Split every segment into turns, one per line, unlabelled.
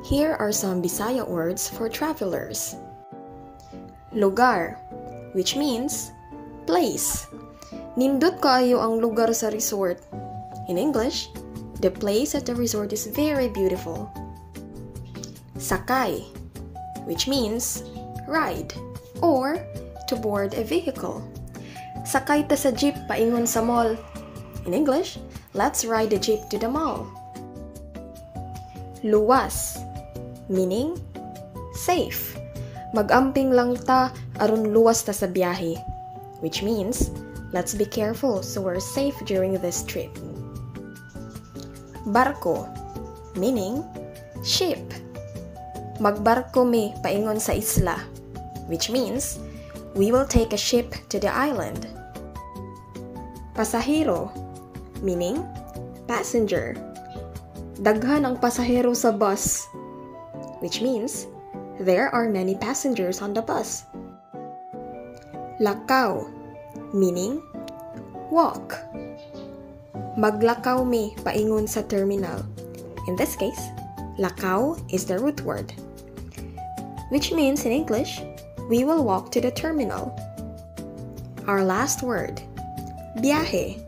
Here are some Bisaya words for travelers. Lugar, which means place. Nindot kaayo ang lugar sa resort. In English, the place at the resort is very beautiful. Sakay, which means ride or to board a vehicle. Sakay ta sa jeep paingon sa mall. In English, let's ride the jeep to the mall. Luwas, meaning safe. Mag-amping lang ta aron luwas ta sa biyahe, which means let's be careful so we're safe during this trip. Barko, meaning ship. Magbarko mi paingon sa isla, which means we will take a ship to the island. Pasahero, meaning passenger. Daghan ang pasahero sa bus, which means there are many passengers on the bus. Lakaw, meaning walk. Maglakaw mi paingon sa terminal. In this case, lakaw is the root word, which means in English, we will walk to the terminal. Our last word, biyahe,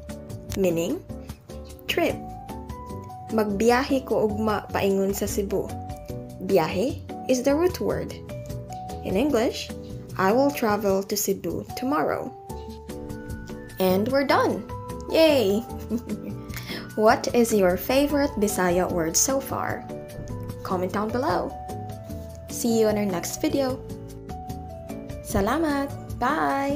meaning trip. Magbiyahe ko ugma paingon sa Cebu. Biyahe is the root word. In English, I will travel to Cebu tomorrow. And we're done! Yay! What is your favorite Bisaya word so far? Comment down below. See you in our next video. Salamat! Bye!